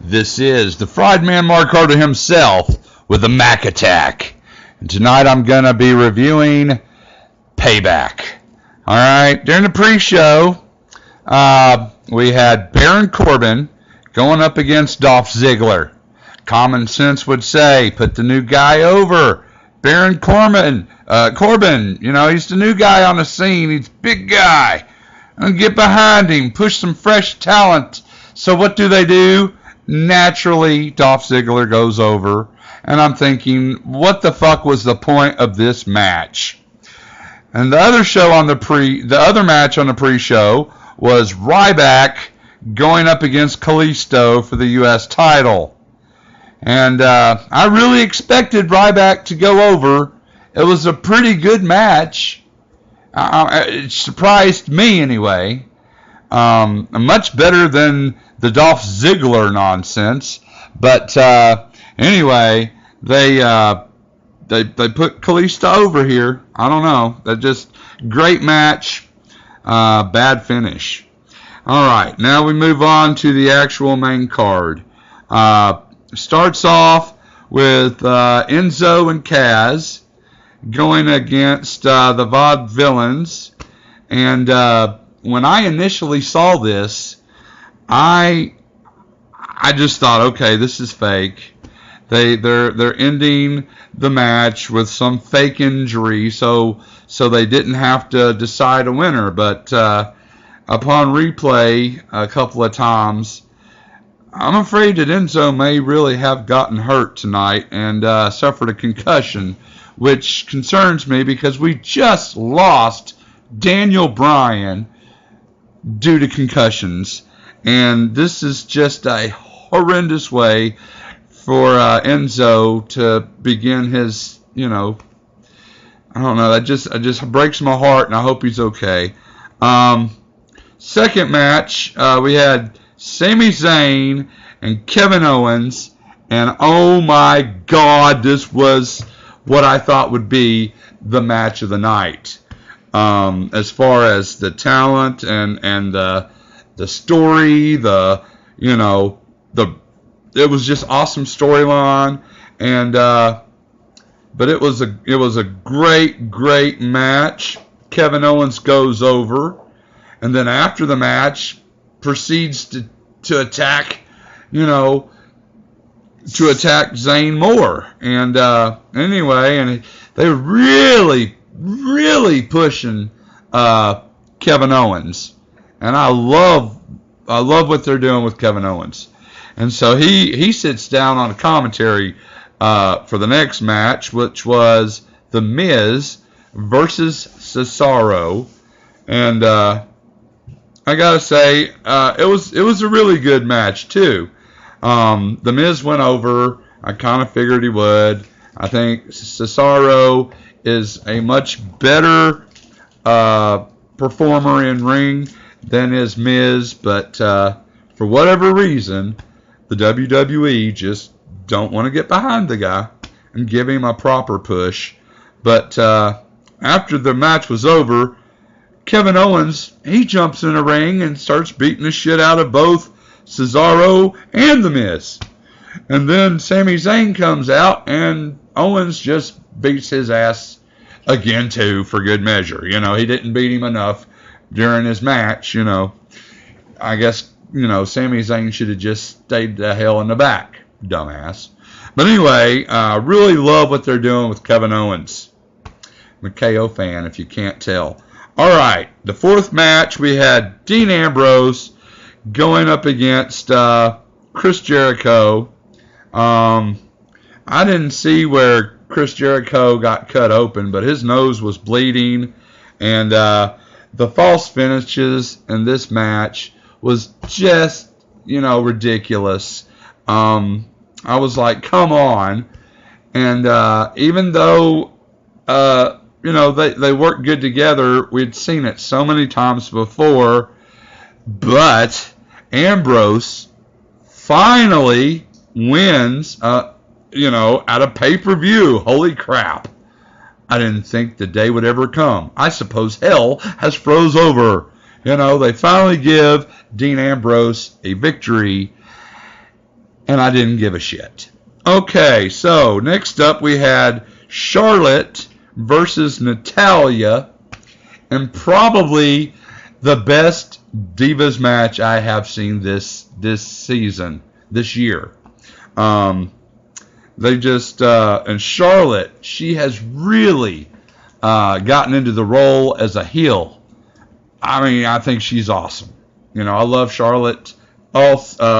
This is the Friedman Mark Carter himself with the Mac Attack. And tonight I'm going to be reviewing Payback. Alright, during the pre-show, we had Baron Corbin going up against Dolph Ziggler. Common sense would say, put the new guy over. Baron Corbin, he's the new guy on the scene. He's a big guy. And get behind him, push some fresh talent. So what do? Naturally, Dolph Ziggler goes over, and I'm thinking, what the fuck was the point of this match? And the other match on the pre-show was Ryback going up against Kalisto for the U.S. title, and I really expected Ryback to go over. It was a pretty good match. It surprised me anyway. Much better than the Dolph Ziggler nonsense, but anyway, they put Kalisto over here. I don't know. That just great match, bad finish. All right, now we move on to the actual main card. Starts off with Enzo and Kaz going against the Vaudevillains, and when I initially saw this, I just thought, okay, this is fake. They're ending the match with some fake injury, so they didn't have to decide a winner. But upon replay a couple of times, I'm afraid that Enzo may really have gotten hurt tonight and suffered a concussion, which concerns me because we just lost Daniel Bryan due to concussions. And this is just a horrendous way for Enzo to begin his, I don't know, that just breaks my heart, and I hope he's okay. Second match, we had Sami Zayn and Kevin Owens, and oh my God, this was what I thought would be the match of the night. As far as the talent and the story, it was just awesome storyline, and but it was a great match. Kevin Owens goes over, and then after the match proceeds to attack, to attack Zayn more, and anyway, and they were really pushing Kevin Owens. And I love what they're doing with Kevin Owens. And so he sits down on a commentary for the next match, which was The Miz versus Cesaro. And I gotta say, it was a really good match too. The Miz went over. I kind of figured he would. I think Cesaro is a much better performer in ring than is Miz, but for whatever reason, the WWE just don't want to get behind the guy and give him a proper push. But after the match was over, Kevin Owens, he jumps in the ring and starts beating the shit out of both Cesaro and The Miz. And then Sami Zayn comes out, and Owens just beats his ass again, too, for good measure. He didn't beat him enough during his match. I guess, Sami Zayn should have just stayed the hell in the back, dumbass. But anyway, I really love what they're doing with Kevin Owens. I'm a KO fan, if you can't tell. All right, the fourth match, we had Dean Ambrose going up against Chris Jericho. I didn't see where Chris Jericho got cut open, but his nose was bleeding, and the false finishes in this match was just, ridiculous. I was like, come on. And even though, they work good together, we'd seen it so many times before, but Ambrose finally wins, at a pay-per-view. Holy crap. I didn't think the day would ever come. I suppose hell has froze over. They finally give Dean Ambrose a victory. and I didn't give a shit. Okay, so next up we had Charlotte versus Natalya, and probably the best Divas match I have seen this season, this year. They just and Charlotte, she has really gotten into the role as a heel. I mean, I think she's awesome. You know, I love Charlotte. I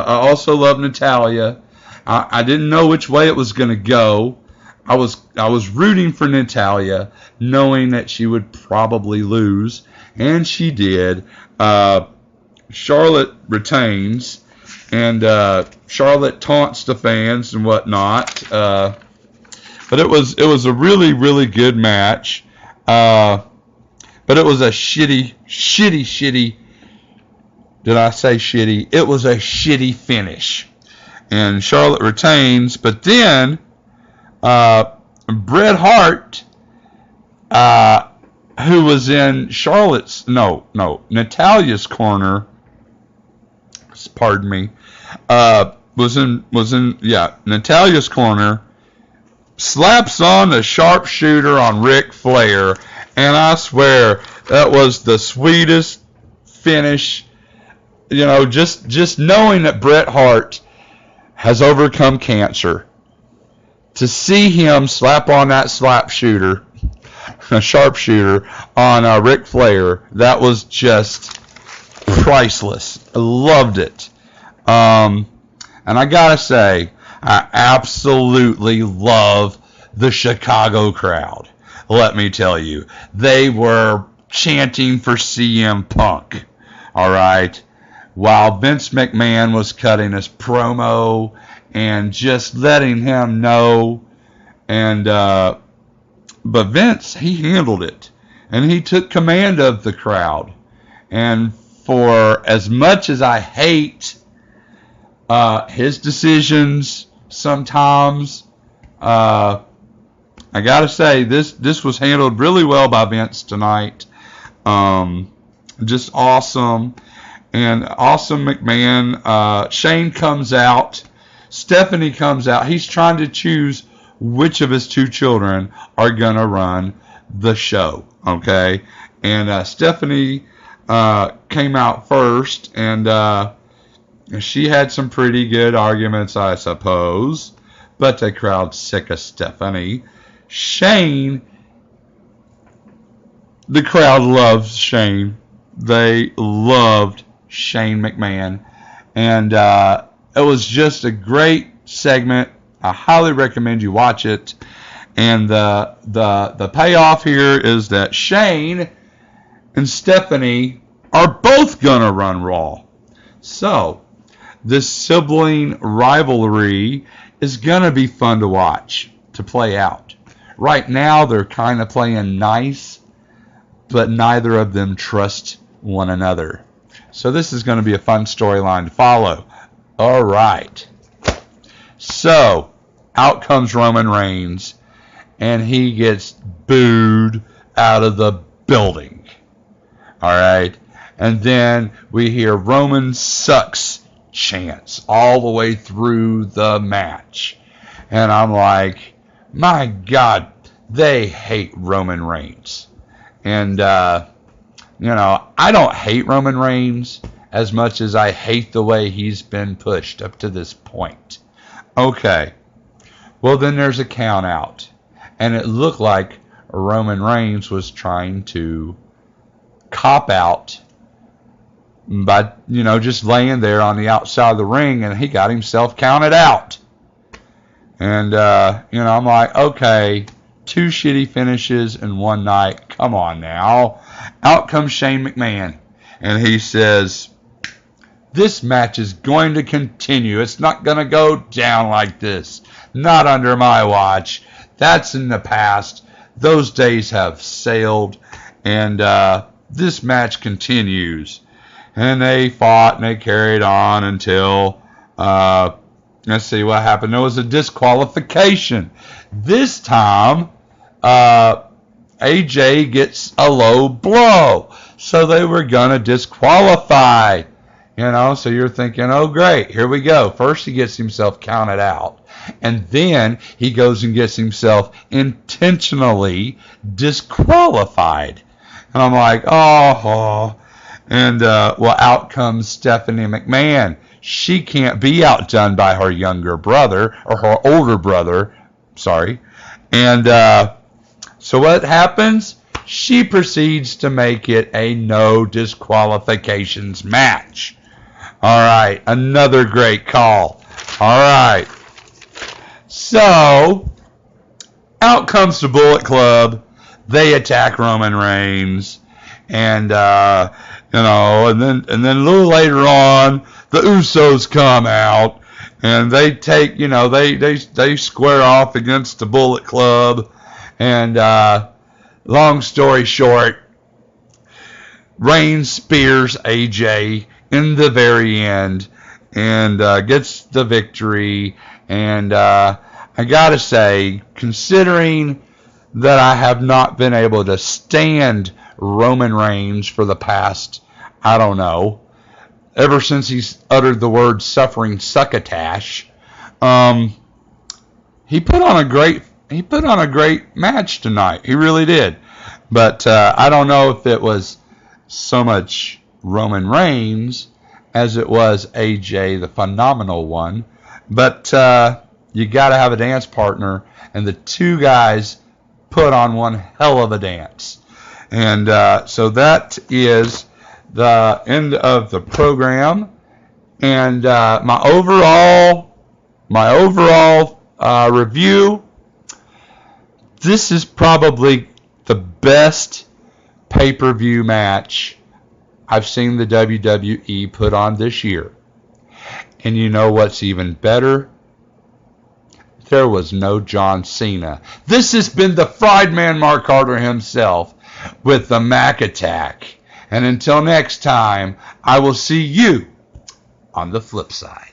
also love Natalya. I didn't know which way it was going to go. I was rooting for Natalya, knowing that she would probably lose, and she did. Charlotte retains, and Charlotte taunts the fans and whatnot. But it was a really, really good match. But it was a shitty. Did I say shitty? It was a shitty finish. And Charlotte retains, but then Bret Hart, who was in Natalya's corner, pardon me, was in Natalya's corner, slaps on the sharpshooter on Ric Flair, and I swear that was the sweetest finish. You know, just knowing that Bret Hart has overcome cancer, to see him slap on that a sharpshooter on Ric Flair, that was just priceless. I loved it. And I gotta say, I absolutely love the Chicago crowd. Let me tell you, they were chanting for CM Punk. All right. While Vince McMahon was cutting his promo and just letting him know, and but Vince, he handled it, and he took command of the crowd. And for as much as I hate his decisions sometimes, I gotta say this was handled really well by Vince tonight. Just awesome. And awesome McMahon. Shane comes out. Stephanie comes out. He's trying to choose which of his two children are going to run the show. Okay? And Stephanie came out first. And she had some pretty good arguments, I suppose. But the crowd's sick of Stephanie. Shane, the crowd loves Shane. They loved Shane McMahon, and it was just a great segment. I highly recommend you watch it. And the payoff here is that Shane and Stephanie are both gonna run Raw. So this sibling rivalry is gonna be fun to watch, to play out. Right now they're kind of playing nice, but neither of them trust one another. So this is going to be a fun storyline to follow. All right. So out comes Roman Reigns, and he gets booed out of the building. All right. And then we hear Roman sucks chants all the way through the match. And I'm like, my God, they hate Roman Reigns. And, you know, I don't hate Roman Reigns as much as I hate the way he's been pushed up to this point. Okay. Well, then there's a count out. And it looked like Roman Reigns was trying to cop out by, you know, just laying there on the outside of the ring, and he got himself counted out. And, you know, I'm like, okay, 2 shitty finishes in one night. Come on now. Out comes Shane McMahon, and he says, this match is going to continue. It's not going to go down like this. Not under my watch. That's in the past. Those days have sailed, and this match continues. And they fought, and they carried on until, let's see what happened. There was a disqualification. This time, AJ gets a low blow. So they were going to disqualify So you're thinking, oh, great, here we go. First he gets himself counted out, and then he goes and gets himself intentionally disqualified. And I'm like, oh. And, out comes Stephanie McMahon. She can't be outdone by her younger brother, or her older brother, sorry. And so what happens? She proceeds to make it a no disqualifications match. All right, another great call. All right. So, out comes the Bullet Club. They attack Roman Reigns. And, and then a little later on, the Usos come out. And they take, they square off against the Bullet Club. And, long story short, Reigns spears AJ in the very end and gets the victory. And I gotta say, considering that I have not been able to stand Roman Reigns for the past, I don't know, ever since he's uttered the word suffering succotash, he put on a great match tonight. He really did. But I don't know if it was so much Roman Reigns as it was AJ, the phenomenal one. But you got to have a dance partner, and the two guys put on one hell of a dance. And so that is the end of the program. And my overall review, this is probably the best pay-per-view match I've seen the WWE put on this year. And you know what's even better? There was no John Cena. This has been the Friedman Mark Carter himself with the Mac Attack. And until next time, I will see you on the flip side.